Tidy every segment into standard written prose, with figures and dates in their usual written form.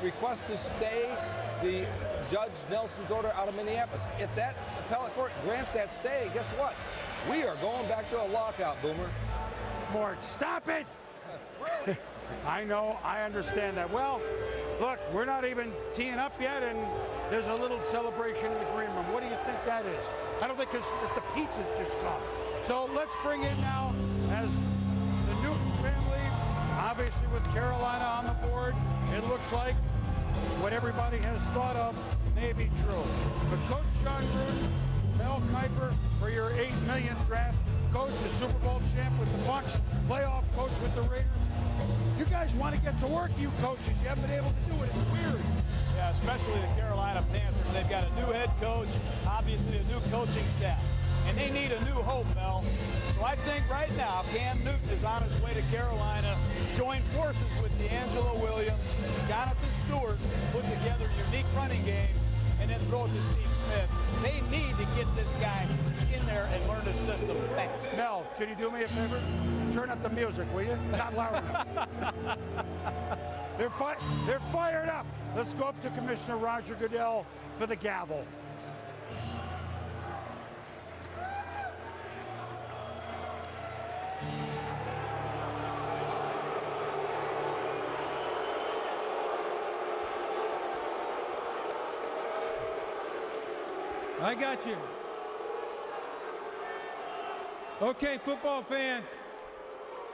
request to stay the Judge Nelson's order out of Minneapolis. If that appellate court grants that stay, guess what? We are going back to a lockout, Boomer. Mort, stop it! Really? I know, I understand that. Well, look, we're not even teeing up yet, and there's a little celebration in the green room. What do you think that is? I don't think, because the pizza's just gone. So let's bring in now, as the Newton family, obviously with Carolina on the board, it looks like what everybody has thought of may be true. But Coach John Gruden, Mel Kiper for your $8 million draft coach, a Super Bowl champ with the Bucs, playoff coach with the Raiders. You guys want to get to work, you coaches. You haven't been able to do it. It's weird. Yeah, especially the Carolina Panthers. They've got a new head coach, obviously a new coaching staff, and they need a new hope, Mel. So I think right now Cam Newton is on his way to Carolina, join forces with D'Angelo Williams, Jonathan Stewart, put together a unique running game, and then throw it to Steve Smith. They need to get this guy in there and learn the system fast. Mel, can you do me a favor? Turn up the music, will you? Not loud enough. They're fired up. Let's go up to Commissioner Roger Goodell for the gavel. I got you. Okay, football fans,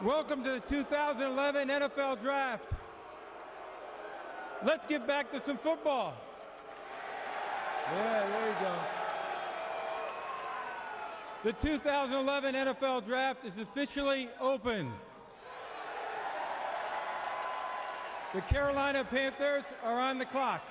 welcome to the 2011 NFL Draft. Let's get back to some football. Yeah, there you go. The 2011 NFL Draft is officially open. The Carolina Panthers are on the clock.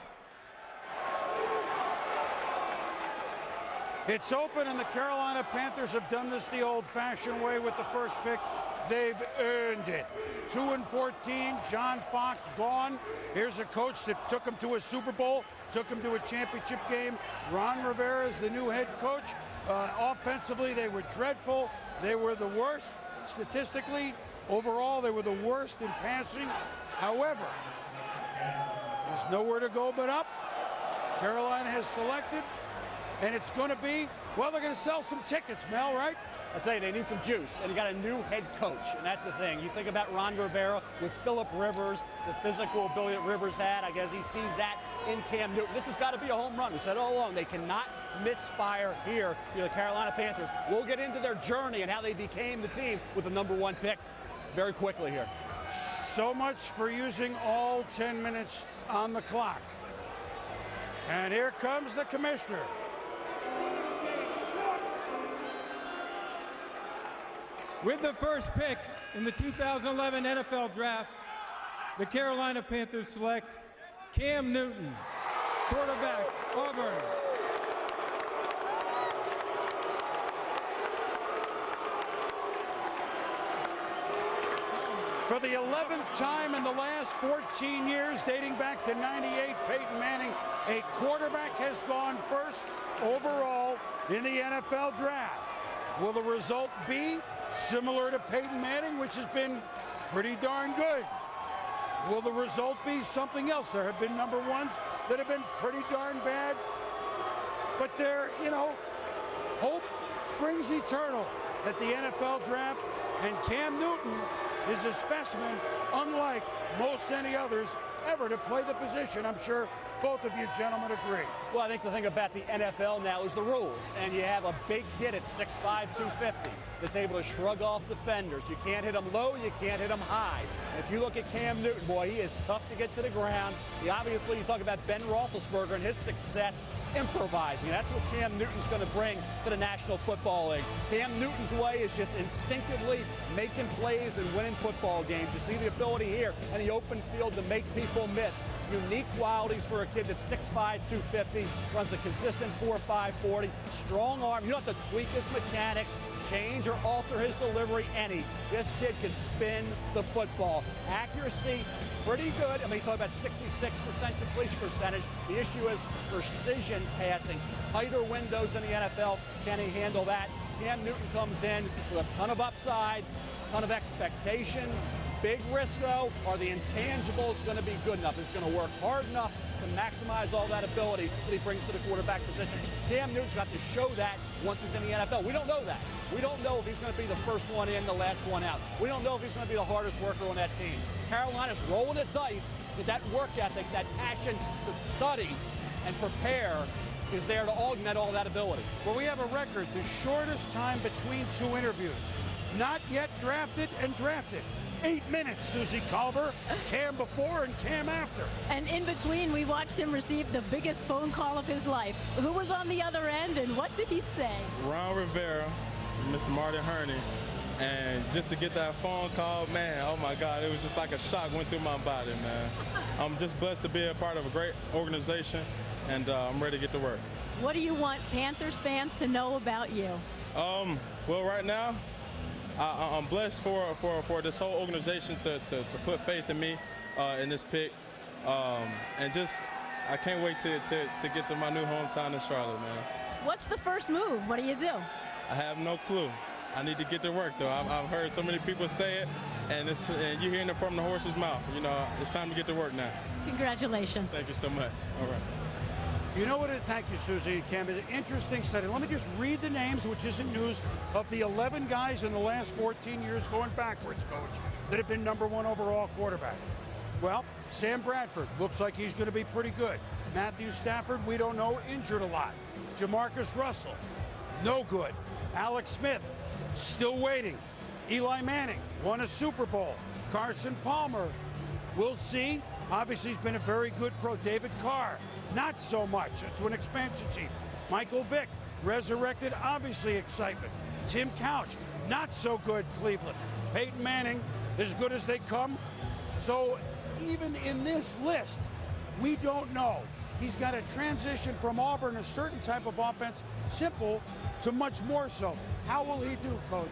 It's open, and the Carolina Panthers have done this the old-fashioned way with the first pick. They've earned it. 2-14, John Fox gone. Here's a coach that took him to a Super Bowl, took him to a championship game. Ron Rivera is the new head coach. Offensively, they were dreadful. They were the worst statistically. Overall, they were the worst in passing. However, there's nowhere to go but up. Carolina has selected. And it's going to be, well, they're going to sell some tickets, Mel, right? I tell you, they need some juice, and you got a new head coach, and that's the thing. You think about Ron Rivera with Phillip Rivers, the physical ability that Rivers had. I guess he sees that in Cam Newton. This has got to be a home run. We said all along, they cannot misfire here. The Carolina Panthers. We'll get into their journey and how they became the team with the #1 pick very quickly here. So much for using all 10 minutes on the clock. And here comes the commissioner. With the first pick in the 2011 NFL Draft, the Carolina Panthers select Cam Newton, quarterback, Auburn. For the 11th time in the last 14 years, dating back to '98, Peyton Manning, a quarterback has gone first overall in the NFL Draft. Will the result be similar to Peyton Manning, which has been pretty darn good? Will the result be something else? There have been #1s that have been pretty darn bad. But there, hope springs eternal at the NFL Draft, and Cam Newton is a specimen unlike most any others ever to play the position. I'm sure both of you gentlemen agree. Well, I think the thing about the NFL now is the rules, and you have a big kid at 6'5", 250 that's able to shrug off defenders. You can't hit him low, you can't hit him high. And if you look at Cam Newton, boy, he is tough to get to the ground. Obviously, you talk about Ben Roethlisberger and his success improvising. That's what Cam Newton's going to bring to the National Football League. Cam Newton's way is just instinctively making plays and winning football games. You see the ability here in the open field to make people miss. Unique qualities for a kid that's 6'5", 250, runs a consistent 4.5 40, strong arm. You don't have to tweak his mechanics, change or alter his delivery any. This kid can spin the football. Accuracy, pretty good. I mean, you talk about 66% completion percentage. The issue is precision passing. Tighter windows in the NFL. Can he handle that? Cam Newton comes in with a ton of upside, ton of expectations, big risk, though, are the intangibles going to be good enough? Is going to work hard enough to maximize all that ability that he brings to the quarterback position? Cam Newton's got to show that once he's in the NFL. We don't know that. We don't know if he's going to be the first one in, the last one out. We don't know if he's going to be the hardest worker on that team. Carolina's rolling the dice with that work ethic, that passion to study and prepare is there to augment all that ability. Well, we have a record, the shortest time between two interviews. Not yet drafted and drafted. 8 minutes, Susie Culver. Cam before and Cam after. And in between, we watched him receive the biggest phone call of his life. Who was on the other end, and what did he say? Ron Rivera, Mr. Marty Herney, and just to get that phone call, man, oh my God, it was just like a shock went through my body, man. I'm just blessed to be a part of a great organization, and I'm ready to get to work. What do you want Panthers fans to know about you? Well, right now, I'm blessed for this whole organization to put faith in me in this pick, and just I can't wait to get to my new hometown in Charlotte, man. What's the first move? What do you do? I have no clue. I need to get to work, though. I've heard so many people say it, and you're hearing it from the horse's mouth. You know, it's time to get to work now. Congratulations. Thank you so much. All right. You know what? Thank you, Susie and Cam. It's an interesting study. Let me just read the names, which isn't news, of the 11 guys in the last 14 years going backwards, Coach, that have been #1 overall quarterback. Well, Sam Bradford looks like he's going to be pretty good. Matthew Stafford, we don't know, injured a lot. Jamarcus Russell, no good. Alex Smith, still waiting. Eli Manning won a Super Bowl. Carson Palmer, we'll see. Obviously, he's been a very good pro. David Carr, not so much, to an expansion team. Michael Vick, resurrected, obviously excitement. Tim Couch, not so good, Cleveland. Peyton Manning, as good as they come. So even in this list, we don't know. He's got to transition from Auburn, a certain type of offense, simple, to much more so. How will he do, Coach?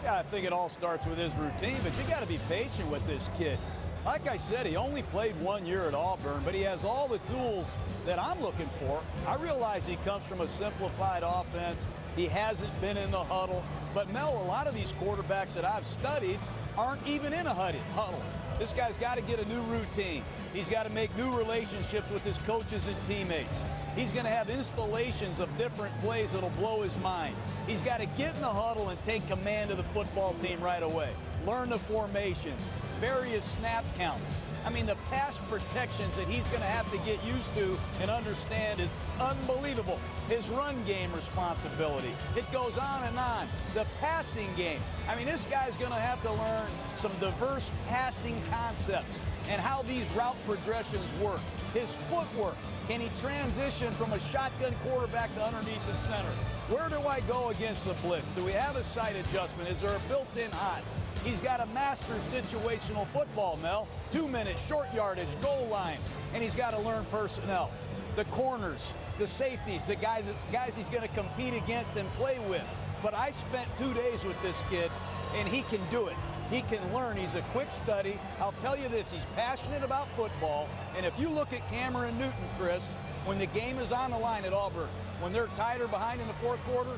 Yeah, I think it all starts with his routine, but you got to be patient with this kid. Like I said, he only played 1 year at Auburn, but he has all the tools that I'm looking for. I realize he comes from a simplified offense. He hasn't been in the huddle. But, Mel, a lot of these quarterbacks that I've studied aren't even in a huddle. This guy's got to get a new routine. He's got to make new relationships with his coaches and teammates. He's going to have installations of different plays that'll blow his mind. He's got to get in the huddle and take command of the football team right away. Learn the formations, various snap counts. I mean, the pass protections that he's going to have to get used to and understand is unbelievable. His run game responsibility. It goes on and on. The passing game. I mean, this guy's going to have to learn some diverse passing concepts and how these route progressions work. His footwork. Can he transition from a shotgun quarterback to underneath the center? Where do I go against the blitz? Do we have a sight adjustment? Is there a built-in hot? He's got to master situational football, Mel. 2 minutes, short yardage, goal line. And he's got to learn personnel. The corners, the safeties, the guys he's going to compete against and play with. But I spent 2 days with this kid, and he can do it. He can learn. He's a quick study. I'll tell you this, he's passionate about football. And if you look at Cameron Newton, Chris, when the game is on the line at Auburn, when they're tied or behind in the fourth quarter,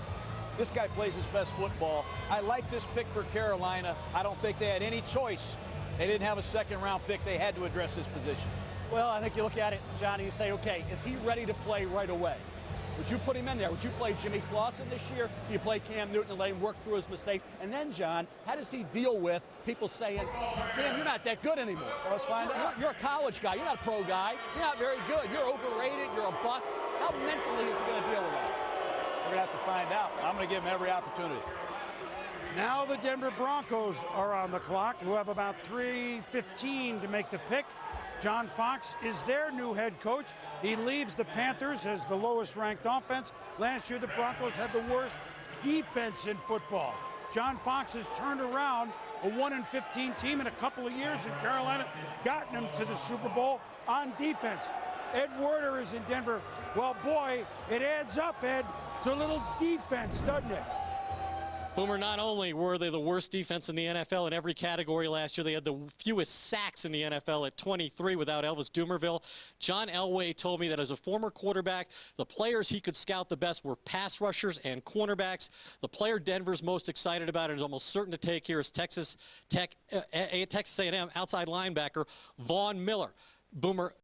this guy plays his best football. I like this pick for Carolina. I don't think they had any choice. They didn't have a second-round pick. They had to address this position. Well, I think you look at it, Johnny, you say, okay, is he ready to play right away? Would you put him in there? Would you play Jimmy Clausen this year? Do you play Cam Newton and let him work through his mistakes? And then, John, how does he deal with people saying, Cam, you're not that good anymore? Well, let's find out. You're a college guy. You're not a pro guy. You're not very good. You're overrated. You're a bust. How mentally is he going to deal with that? We're going to have to find out. I'm going to give him every opportunity. Now the Denver Broncos are on the clock, who have about 3:15 to make the pick. John Fox is their new head coach. He leaves the Panthers as the lowest ranked offense. Last year, the Broncos had the worst defense in football. John Fox has turned around a 1-15 team in a couple of years in Carolina, gotten them to the Super Bowl on defense. Ed Werder is in Denver. Well, boy, it adds up, Ed, to a little defense, doesn't it? Boomer, not only were they the worst defense in the NFL in every category last year, they had the fewest sacks in the NFL at 23 without Elvis Dumervil. John Elway told me that as a former quarterback, the players he could scout the best were pass rushers and cornerbacks. The player Denver's most excited about and is almost certain to take here is Texas A&M outside linebacker Vaughn Miller. Boomer,